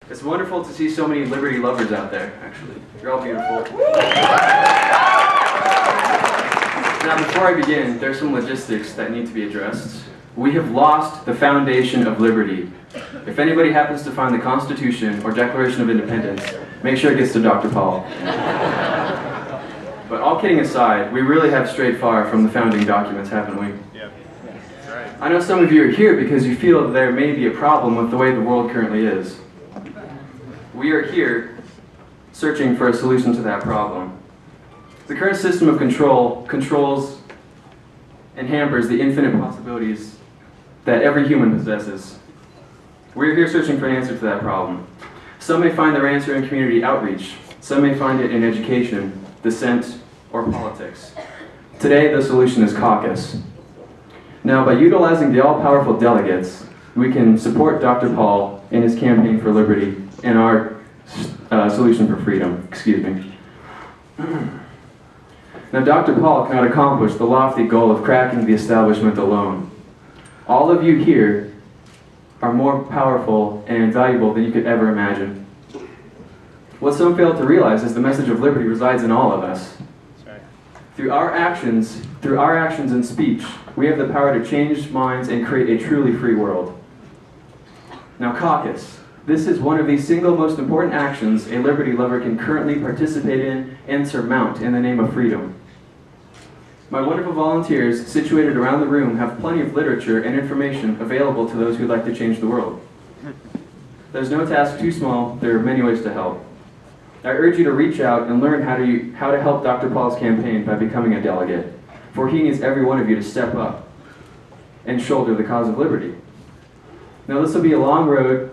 It's wonderful to see so many liberty lovers out there, actually. You're all beautiful. Now, before I begin, there's some logistics that need to be addressed. We have lost the foundation of liberty. If anybody happens to find the Constitution or Declaration of Independence, make sure it gets to Dr. Paul. But all kidding aside, we really have strayed far from the founding documents, haven't we? Yeah. That's right. I know some of you are here because you feel that there may be a problem with the way the world currently is. We are here searching for a solution to that problem. The current system of control controls and hampers the infinite possibilities that every human possesses. We are here searching for an answer to that problem. Some may find their answer in community outreach. Some may find it in education, dissent, or politics. Today, the solution is caucus. Now, by utilizing the all-powerful delegates, we can support Dr. Paul in his campaign for liberty and our solution for freedom. Excuse me. Now, Dr. Paul cannot accomplish the lofty goal of cracking the establishment alone. All of you here are more powerful and valuable than you could ever imagine. What some fail to realize is the message of liberty resides in all of us. That's right. Through our actions and speech, we have the power to change minds and create a truly free world. Now, caucus. This is one of the single most important actions a liberty lover can currently participate in and surmount in the name of freedom. My wonderful volunteers situated around the room have plenty of literature and information available to those who'd like to change the world. There's no task too small. There are many ways to help. I urge you to reach out and learn how to help Dr. Paul's campaign by becoming a delegate, for he needs every one of you to step up and shoulder the cause of liberty. Now, this will be a long road,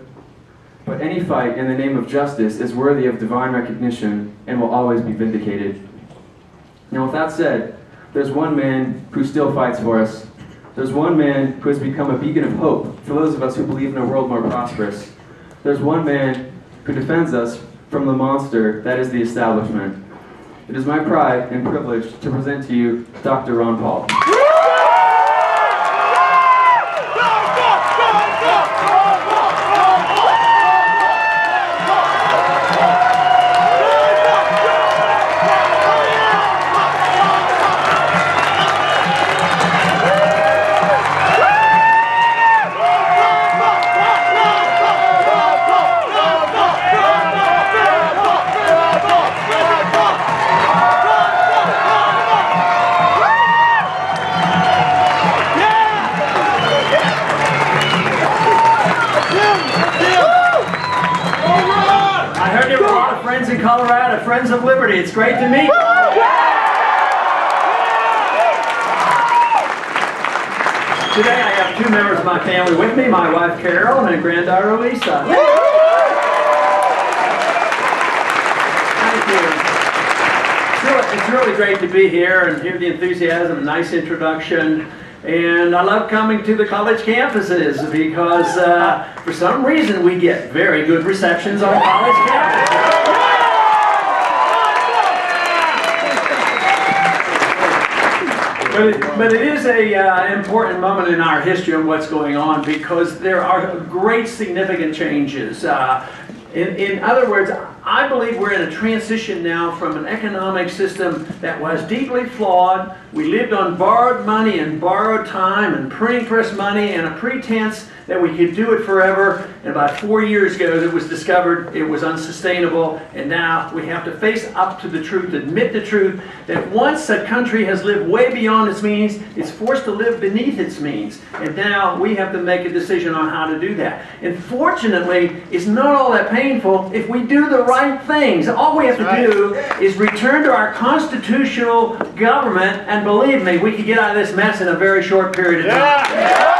but any fight in the name of justice is worthy of divine recognition and will always be vindicated. Now, with that said, there's one man who still fights for us. There's one man who has become a beacon of hope for those of us who believe in a world more prosperous. There's one man who defends us from the monster that is the establishment. It is my pride and privilege to present to you Dr. Ron Paul. Colorado, Friends of Liberty. It's great to meet you. Today I have two members of my family with me, my wife Carol and granddaughter Lisa. Thank you. It's really great to be here and hear the enthusiasm, a nice introduction. And I love coming to the college campuses because for some reason we get very good receptions on college campuses. But it is an important moment in our history of what's going on because there are great significant changes. In other words, I believe we're in a transition now from an economic system that was deeply flawed. We lived on borrowed money and borrowed time and printing press money and a pretense that we could do it forever. And about 4 years ago it was discovered it was unsustainable, and now we have to face up to the truth, admit the truth, that once a country has lived way beyond its means, it's forced to live beneath its means. And now we have to make a decision on how to do that. And fortunately, it's not all that painful if we do the right things. All we have to do is return to our constitutional government, and believe me, we can get out of this mess in a very short period of time.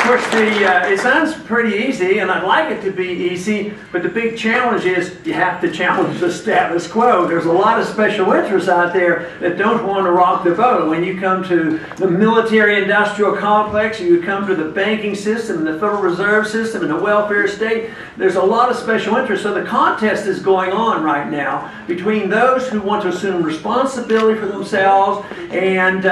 course, it sounds pretty easy, and I'd like it to be easy, but the big challenge is you have to challenge the status quo. There's a lot of special interests out there that don't want to rock the boat. When you come to the military-industrial complex, or you come to the banking system, and the Federal Reserve System, and the welfare state, there's a lot of special interests. So the contest is going on right now between those who want to assume responsibility for themselves and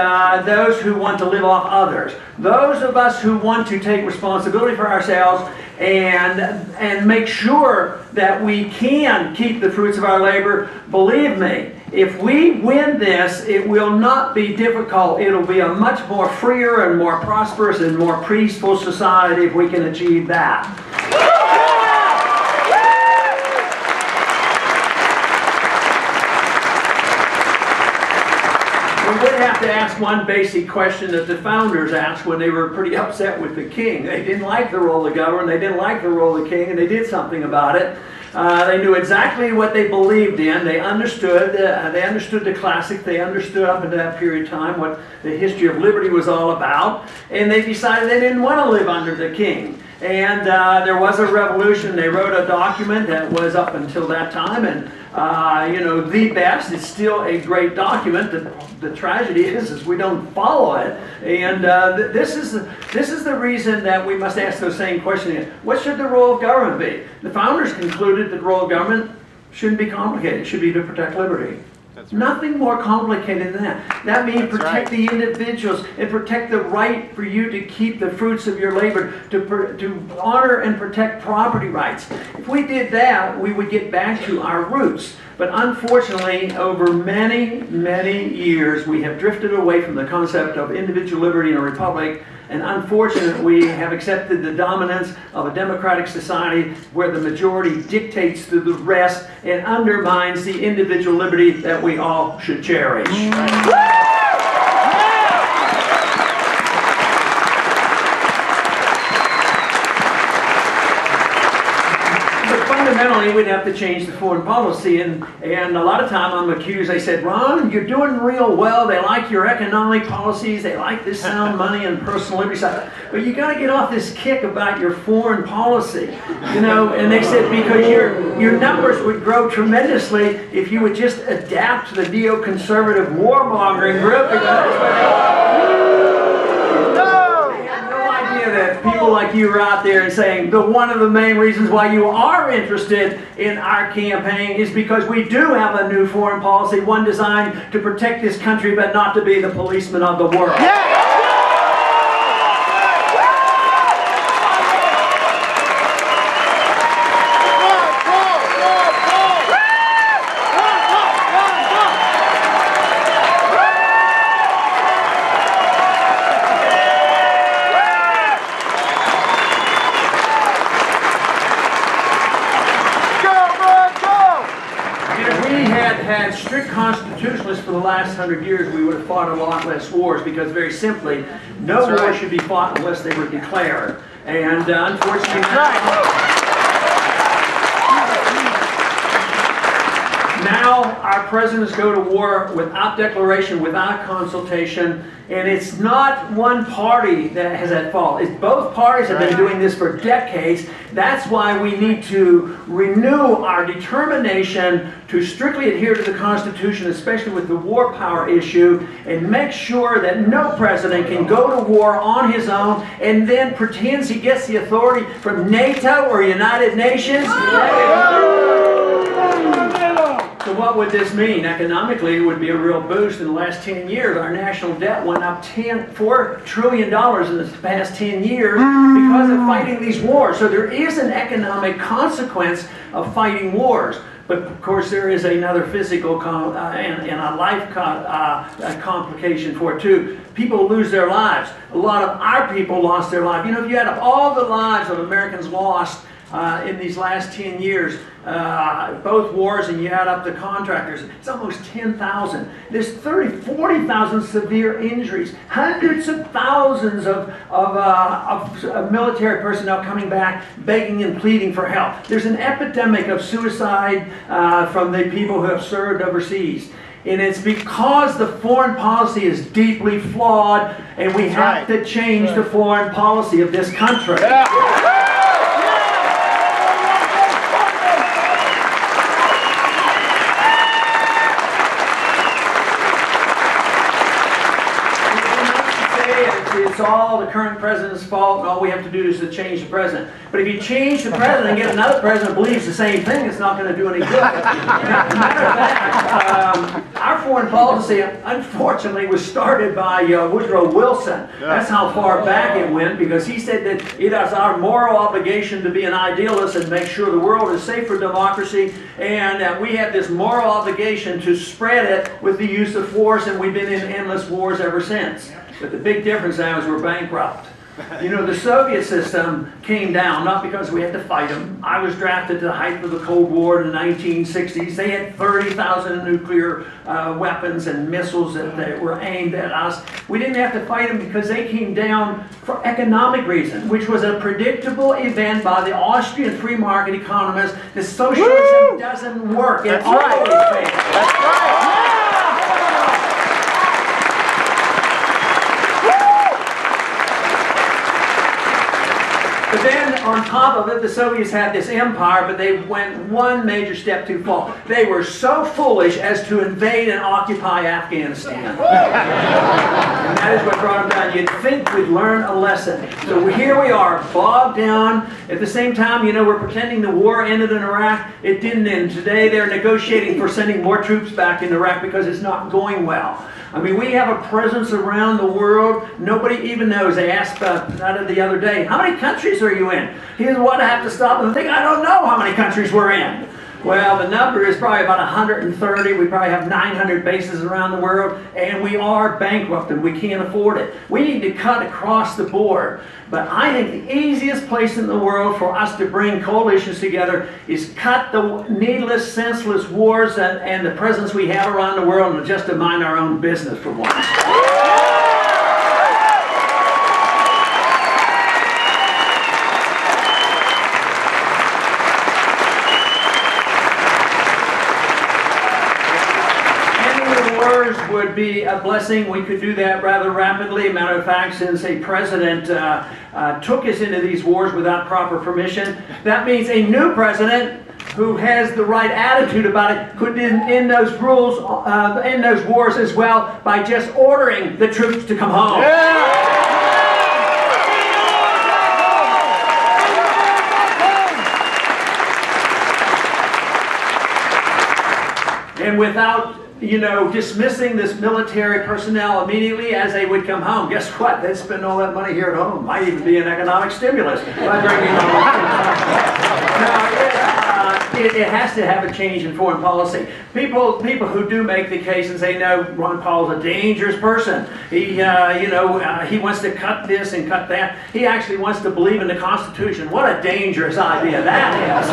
those who want to live off others. Those of us who want to take responsibility for ourselves and make sure that we can keep the fruits of our labor, believe me, if we win this, it will not be difficult. It'll be a much more freer and more prosperous and more peaceful society if we can achieve that. We would have to ask one basic question that the founders asked when they were pretty upset with the king. They didn't like the role of government, they didn't like the role of the king, and they did something about it. They knew exactly what they believed in. They understood the classic. They understood up into that period of time what the history of liberty was all about. And they decided they didn't want to live under the king. And there was a revolution. They wrote a document that was up until that time, and the best. It's still a great document. The tragedy is we don't follow it. And this is the reason that we must ask those same questions. What should the role of government be? The founders concluded that the role of government shouldn't be complicated. It should be to protect liberty. That's right. Nothing more complicated than that. That means protect the individuals and protect the right for you to keep the fruits of your labor, to honor and protect property rights. If we did that, we would get back to our roots. But unfortunately, over many, many years, we have drifted away from the concept of individual liberty in a republic. And unfortunately, we have accepted the dominance of a democratic society where the majority dictates to the rest and undermines the individual liberty that we all should cherish. Fundamentally, we'd have to change the foreign policy, and a lot of time I'm accused, they said, Ron, you're doing real well, they like your economic policies, they like this sound money and personal liberty side, but you got to get off this kick about your foreign policy, and they said, because your numbers would grow tremendously if you would just adapt to the neoconservative warmongering group, that people like you are out there and saying one of the main reasons why you are interested in our campaign is because we do have a new foreign policy, one designed to protect this country but not to be the policeman of the world. Yeah. Strict constitutionalists for the last 100 years, we would have fought a lot less wars because, very simply, no war should be fought unless they were declared. And unfortunately, now our presidents go to war without declaration, without consultation, and it's not one party that has at fault. It's both parties have been doing this for decades. That's why we need to renew our determination to strictly adhere to the Constitution, especially with the war power issue, and make sure that no president can go to war on his own and then pretends he gets the authority from NATO or United Nations. So what would this mean? Economically, it would be a real boost. In the last 10 years, our national debt went up $4 trillion in the past 10 years because of fighting these wars. So there is an economic consequence of fighting wars. But of course, there is another physical and a life complication for it too. People lose their lives. A lot of our people lost their lives. If you add up all the lives of Americans lost in these last 10 years, both wars, and you add up the contractors, it's almost 10,000. There's 40,000 severe injuries, hundreds of thousands of military personnel coming back, begging and pleading for help. There's an epidemic of suicide from the people who have served overseas. And it's because the foreign policy is deeply flawed, and we have to change the foreign policy of this country. It's all the current president's fault, and all we have to do is to change the president. But if you change the president and get another president who believes the same thing, it's not going to do any good. Matter of fact, our foreign policy, unfortunately, was started by Woodrow Wilson. That's how far back it went, because he said that it is our moral obligation to be an idealist and make sure the world is safe for democracy, and we have this moral obligation to spread it with the use of force, and we've been in endless wars ever since. But the big difference now is we're bankrupt. You know, the Soviet system came down not because we had to fight them. I was drafted to the height of the Cold War in the 1960s. They had 30,000 nuclear weapons and missiles that were aimed at us. We didn't have to fight them because they came down for economic reasons, which was a predictable event by the Austrian free market economists. The socialism doesn't work. It always fails. That's right. But then, on top of it, the Soviets had this empire, but they went one major step too far. They were so foolish as to invade and occupy Afghanistan. And that is what brought them down. You'd think we'd learn a lesson. So here we are, bogged down. At the same time, you know, we're pretending the war ended in Iraq. It didn't end. Today, they're negotiating for sending more troops back in Iraq because it's not going well. I mean, we have a presence around the world. Nobody even knows. They asked Nada the other day, how many countries are you in? He said, what, I have to stop and think, I don't know how many countries we're in. Well, the number is probably about 130. We probably have 900 bases around the world, and we are bankrupt and we can't afford it. We need to cut across the board. But I think the easiest place in the world for us to bring coalitions together is cut the needless, senseless wars and the presence we have around the world, and just to mind our own business for once. Would be a blessing. We could do that rather rapidly. Matter of fact, since a president took us into these wars without proper permission, that means a new president who has the right attitude about it could end those rules, end those wars as well by just ordering the troops to come home. And without, you know, dismissing this military personnel immediately as they would come home. Guess what? They'd spend all that money here at home. Might even be an economic stimulus by bringing them it has to have a change in foreign policy. People who do make the case and say, no, Ron Paul's a dangerous person. He wants to cut this and cut that. He actually wants to believe in the Constitution. What a dangerous idea that is.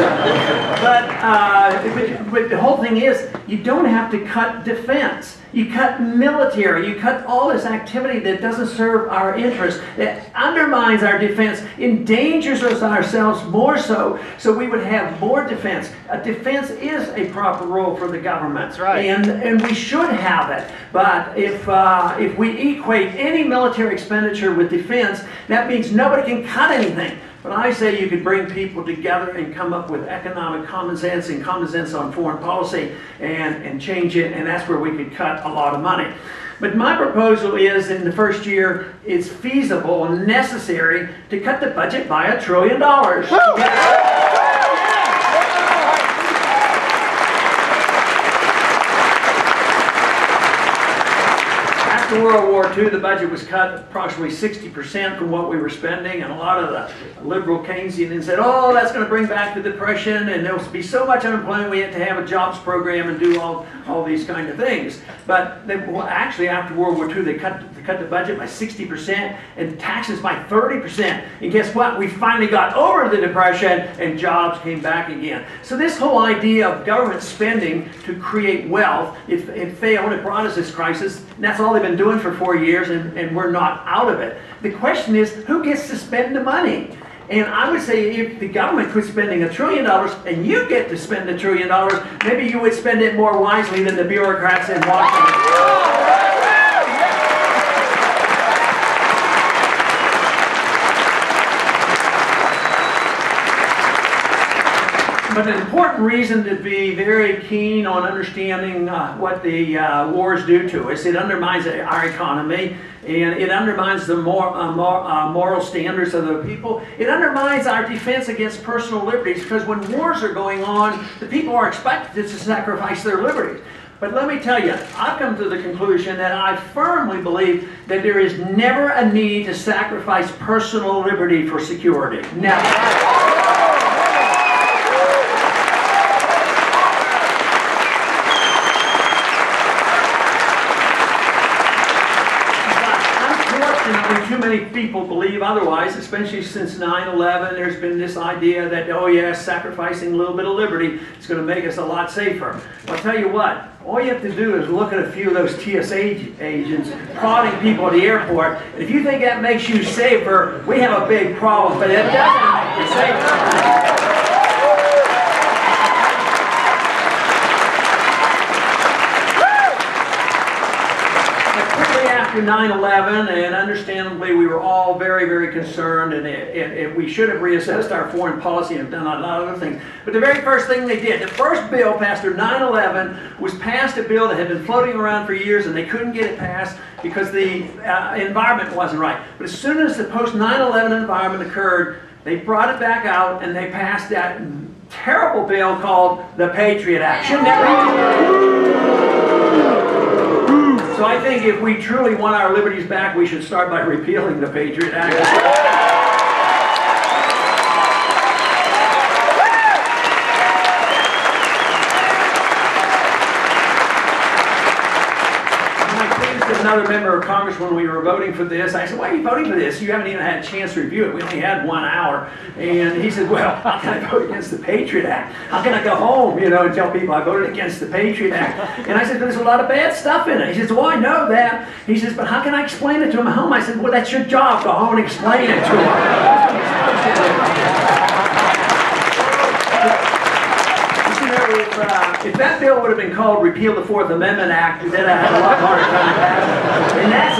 But the whole thing is, you don't have to cut defense. You cut military. You cut all this activity that doesn't serve our interests, that undermines our defense, endangers us ourselves more so we would have more defense. Defense is a proper role for the government. That's right. And we should have it. But if we equate any military expenditure with defense, that means nobody can cut anything. But I say you could bring people together and come up with economic common sense and common sense on foreign policy and change it, and that's where we could cut a lot of money. But my proposal is, in the first year, it's feasible and necessary to cut the budget by $1 trillion. After World War II, the budget was cut approximately 60% from what we were spending, and a lot of the liberal Keynesians said, oh, that's going to bring back the Depression, and there'll be so much unemployment we have to have a jobs program and do all these kind of things. But actually, after World War II, they cut the budget by 60% and taxes by 30%. And guess what? We finally got over the Depression and jobs came back again. So this whole idea of government spending to create wealth, it failed. It brought us this crisis. And that's all they've been doing for 4 years, and we're not out of it. The question is, who gets to spend the money? And I would say if the government quit spending $1 trillion and you get to spend $1 trillion, maybe you would spend it more wisely than the bureaucrats in Washington. But an important reason to be very keen on understanding what the wars do to us, it undermines our economy, and it undermines the moral standards of the people. It undermines our defense against personal liberties, because when wars are going on, the people are expected to sacrifice their liberties. But let me tell you, I've come to the conclusion that I firmly believe that there is never a need to sacrifice personal liberty for security. Never. Too many people believe otherwise, especially since 9/11. There's been this idea that, oh yes, sacrificing a little bit of liberty is going to make us a lot safer. Well, I'll tell you what, all you have to do is look at a few of those TSA agents prodding people at the airport, and if you think that makes you safer, we have a big problem, but it doesn't make you safer. After 9/11, and understandably we were all very, very concerned, and we should have reassessed our foreign policy and done a lot of other things. But the very first thing they did, the first bill passed after 9/11 was passed a bill that had been floating around for years, and they couldn't get it passed because the environment wasn't right. But as soon as the post-9/11 environment occurred, they brought it back out and they passed that terrible bill called the Patriot Act. Shouldn't that So I think if we truly want our liberties back, we should start by repealing the Patriot Act. Another member of Congress, when we were voting for this, I said, why are you voting for this? You haven't even had a chance to review it. We only had 1 hour. And he said, well, how can I vote against the Patriot Act? How can I go home, and tell people I voted against the Patriot Act? And I said, there's a lot of bad stuff in it. He says, well, I know that. He says, but how can I explain it to him at home? I said, well, that's your job. Go home and explain it to him. If that bill would have been called Repeal the Fourth Amendment Act, then I had a lot harder time passing it. And that's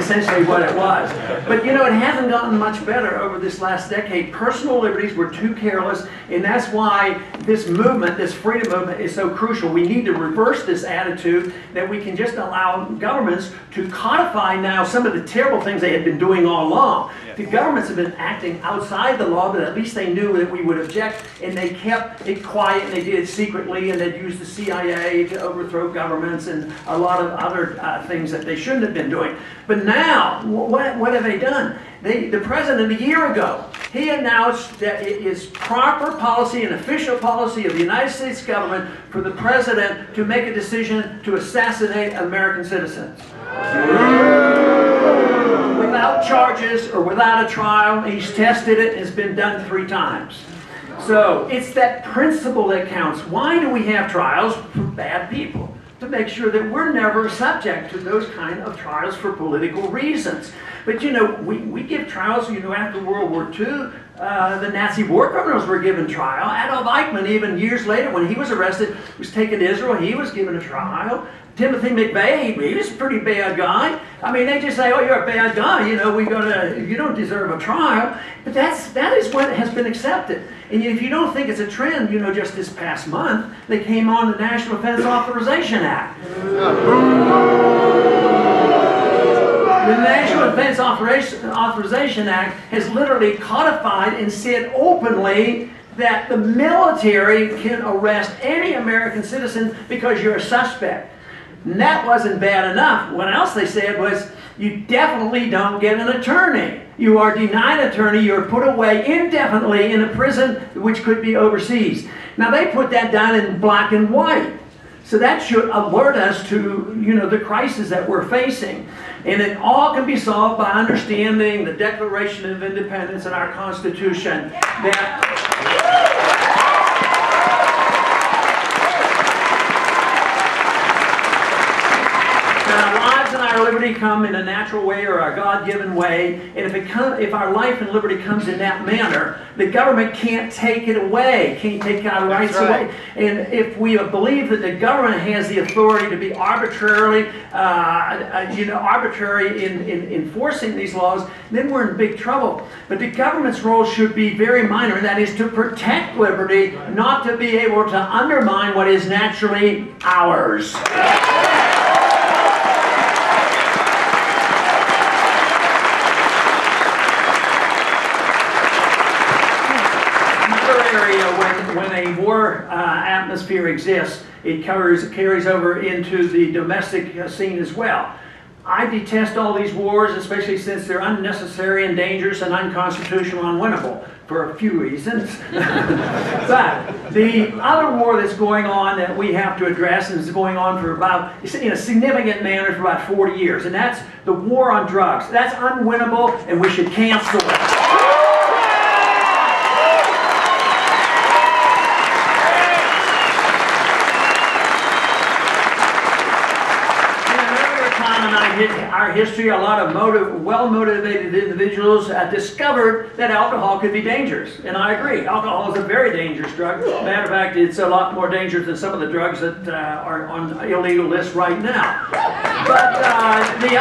essentially what it was. But it hasn't gotten much better over this last decade. Personal liberties were too careless, and that's why this movement, this freedom movement, is so crucial. We need to reverse this attitude that we can just allow governments to codify now some of the terrible things they had been doing all along. The governments have been acting outside the law, but at least they knew that we would object, and they kept it quiet, and they did it secretly, and they'd use the CIA to overthrow governments and a lot of other things that they shouldn't have been doing. But now, what have they done? The president, a year ago, he announced that it is proper policy and official policy of the United States government for the president to make a decision to assassinate American citizens. Without charges or without a trial. He's tested it. It's been done 3 times. So it's that principle that counts. Why do we have trials for bad people? To make sure that we're never subject to those kind of trials for political reasons. But we give trials, after World War II, the Nazi war criminals were given trial. Adolf Eichmann, even years later, when he was arrested, was taken to Israel, he was given a trial. Timothy McVeigh, he was a pretty bad guy. I mean, they just say, oh, you're a bad guy, you don't deserve a trial. But that is what has been accepted. And if you don't think it's a trend, just this past month, they came on the National Defense Authorization Act. The National Defense Authorization Act has literally codified and said openly that the military can arrest any American citizen because you're a suspect. And that wasn't bad enough. What else they said was, you definitely don't get an attorney. You are denied an attorney. You're put away indefinitely in a prison which could be overseas. Now they put that down in black and white. So that should alert us to, the crisis that we're facing. And it all can be solved by understanding the Declaration of Independence and our Constitution. Our lives and our liberty come in a natural way or a God-given way, and if our life and liberty comes in that manner, the government can't take it away, can't take our rights away. And if we believe that the government has the authority to be arbitrary in enforcing these laws, then we're in big trouble. But the government's role should be very minor, and that is to protect liberty, not to be able to undermine what is naturally ours. Another area when a war atmosphere exists, it carries over into the domestic scene as well. I detest all these wars, especially since they're unnecessary and dangerous and unconstitutional and unwinnable for a few reasons. But the other war that's going on that we have to address, and is going on for about, in a significant manner, for about 40 years, and that's the war on drugs. That's unwinnable, and we should cancel it. Our history, a lot of well-motivated individuals discovered that alcohol could be dangerous. And I agree. Alcohol is a very dangerous drug. Matter of fact, it's a lot more dangerous than some of the drugs that are on illegal lists right now. But the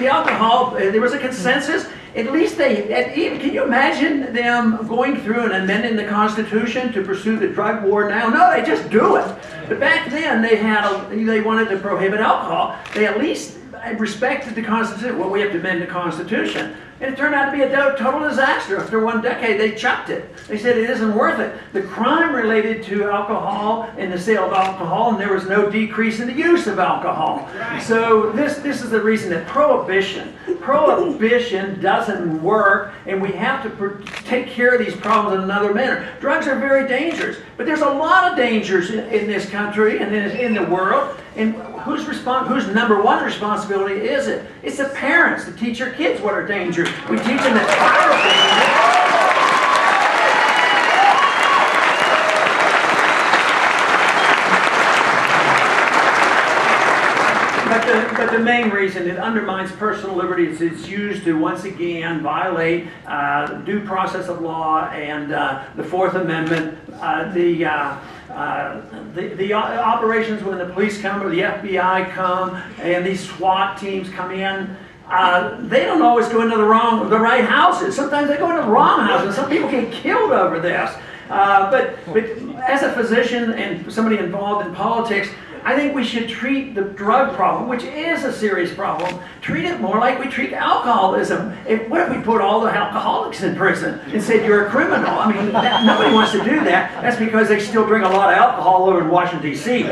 alcohol, there was a consensus. At least can you imagine them going through and amending the Constitution to pursue the drug war now? No, they just do it. But back then, they wanted to prohibit alcohol. They at least respected the Constitution. Well, we have to amend the Constitution. And it turned out to be a total disaster. After one decade, they chucked it. They said it isn't worth it. The crime related to alcohol and the sale of alcohol, and there was no decrease in the use of alcohol. Right. So this is the reason that prohibition doesn't work, and we have to take care of these problems in another manner. Drugs are very dangerous, but there's a lot of dangers in this country and in the world. And whose number one responsibility is it? It's the parents to teach your kids what are dangers. We teach them that fire is dangerous. But the main reason it undermines personal liberty is it's used to once again violate due process of law and the Fourth Amendment. The operations when the police come or the FBI come and these SWAT teams come in, they don't always go into the right houses. Sometimes they go into the wrong houses. Some people get killed over this. But as a physician and somebody involved in politics, I think we should treat the drug problem, which is a serious problem, treat it more like we treat alcoholism. What if we put all the alcoholics in prison and said you're a criminal? I mean, nobody wants to do that. That's because they still drink a lot of alcohol over in Washington, D.C.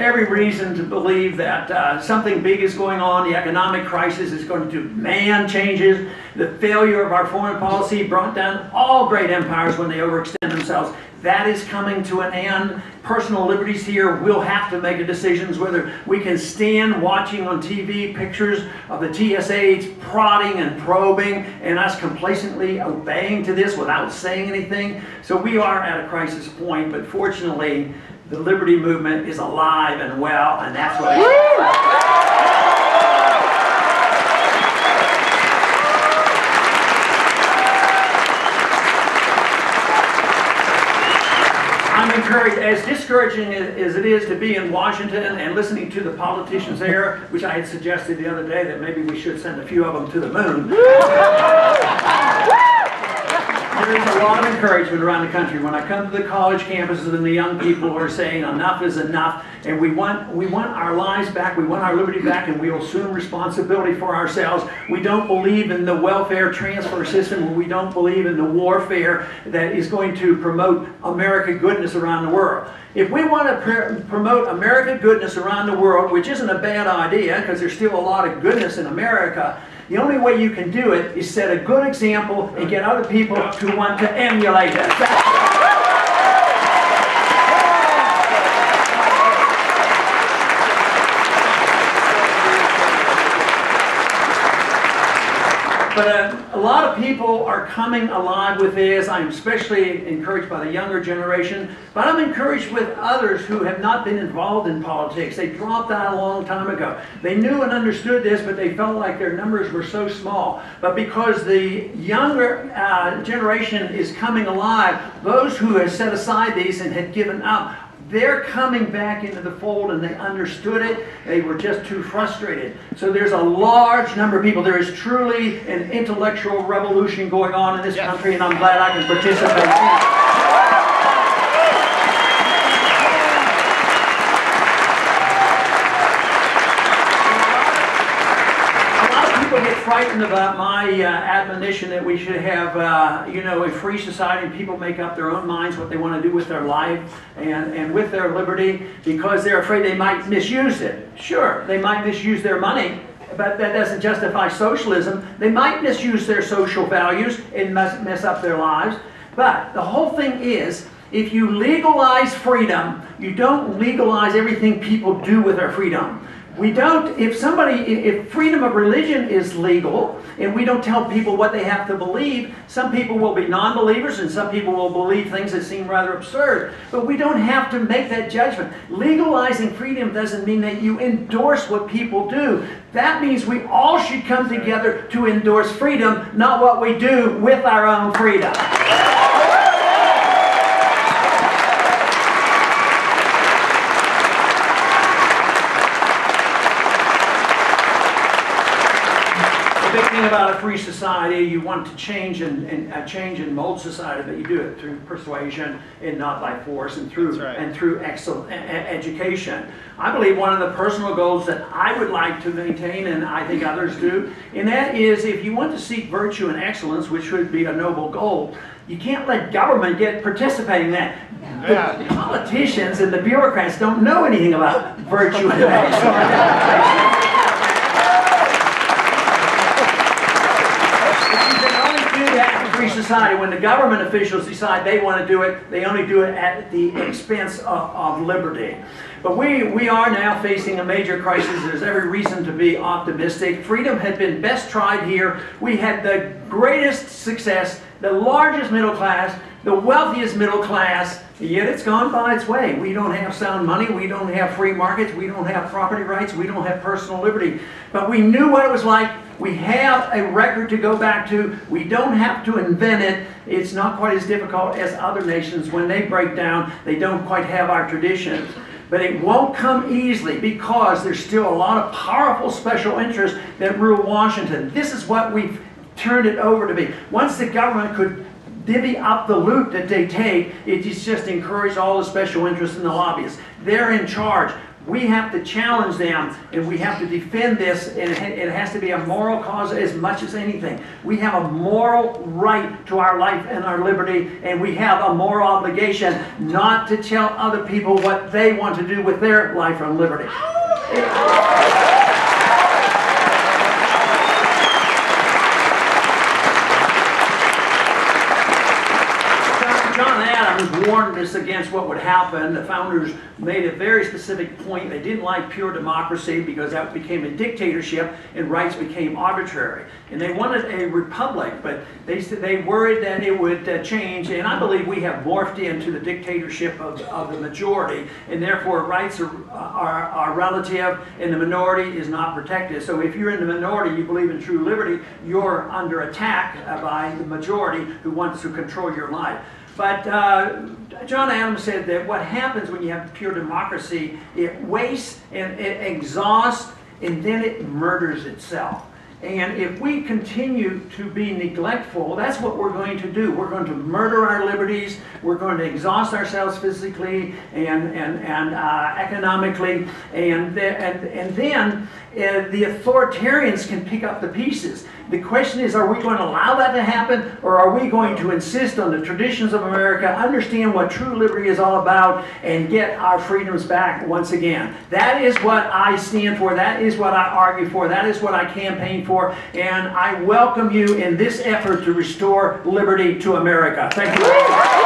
Every reason to believe that something big is going on. The economic crisis is going to demand changes. The failure of our foreign policy brought down all great empires when they overextend themselves. That is coming to an end. Personal liberties here, we'll have to make decisions whether we can stand watching on TV pictures of the TSA prodding and probing and us complacently obeying to this without saying anything. So we are at a crisis point, but fortunately, the liberty movement is alive and well, and that's what I'm encouraged, as discouraging as it is to be in Washington and listening to the politicians there, which I had suggested the other day that maybe we should send a few of them to the moon. There is a lot of encouragement around the country. When I come to the college campuses and the young people who are saying enough is enough, and we want our lives back, we want our liberty back, and we will assume responsibility for ourselves. We don't believe in the welfare transfer system. We don't believe in the warfare that is going to promote American goodness around the world. If we want to promote American goodness around the world, which isn't a bad idea because there's still a lot of goodness in America, the only way you can do it is set a good example and get other people to want to emulate us. But lot of people are coming alive with this. I'm especially encouraged by the younger generation, but I'm encouraged with others who have not been involved in politics. They dropped out a long time ago. They knew and understood this, but they felt like their numbers were so small. But because the younger generation is coming alive, those who have set aside these and had given up, they're coming back into the fold, and they understood it. They were just too frustrated. So there's a large number of people. There is truly an intellectual revolution going on in this country, and I'm glad I can participate in it. Frightened about my admonition that we should have, a free society, and people make up their own minds what they want to do with their life and with their liberty, because they're afraid they might misuse it. Sure, they might misuse their money, but that doesn't justify socialism. They might misuse their social values and mess up their lives. But the whole thing is, if you legalize freedom, you don't legalize everything people do with their freedom. We don't, if freedom of religion is legal, and we don't tell people what they have to believe, some people will be non-believers and some people will believe things that seem rather absurd. But we don't have to make that judgment. Legalizing freedom doesn't mean that you endorse what people do. That means we all should come together to endorse freedom, not what we do with our own freedom. About a free society, you want to change and mold society, but you do it through persuasion and not by force, and through excellent education. I believe one of the personal goals that I would like to maintain, and I think others do, and that is, if you want to seek virtue and excellence, which would be a noble goal, you can't let government participating in that. The politicians and the bureaucrats don't know anything about virtue and excellence. Society, when the government officials decide they want to do it, they only do it at the expense of liberty. But we are now facing a major crisis. There's every reason to be optimistic. Freedom had been best tried here. We had the greatest success, the largest middle class, the wealthiest middle class, yet it's gone by its way. We don't have sound money, we don't have free markets, we don't have property rights, we don't have personal liberty. But we knew what it was like. We have a record to go back to. We don't have to invent it. It's not quite as difficult as other nations. When they break down, they don't quite have our traditions. But it won't come easily, because there's still a lot of powerful special interests that rule Washington. This is what we've turned it over to be. Once the government could divvy up the loot that they take, it just encouraged all the special interests and the lobbyists. They're in charge. We have to challenge them, and we have to defend this, and it has to be a moral cause as much as anything. We have a moral right to our life and our liberty, and we have a moral obligation not to tell other people what they want to do with their life and liberty. Warned us against what would happen. The founders made a very specific point. They didn't like pure democracy, because that became a dictatorship and rights became arbitrary. And they wanted a republic, but they worried that it would change. And I believe we have morphed into the dictatorship of the majority, and therefore rights are relative, and the minority is not protected. So if you're in the minority, you believe in true liberty, you're under attack by the majority who wants to control your life. But John Adams said that what happens when you have pure democracy, it wastes and it exhausts, and then it murders itself. And if we continue to be neglectful, that's what we're going to do. We're going to murder our liberties. We're going to exhaust ourselves physically and economically. And then the authoritarians can pick up the pieces. The question is, are we going to allow that to happen, or are we going to insist on the traditions of America, understand what true liberty is all about, and get our freedoms back once again? That is what I stand for. That is what I argue for. That is what I campaign for. And I welcome you in this effort to restore liberty to America. Thank you.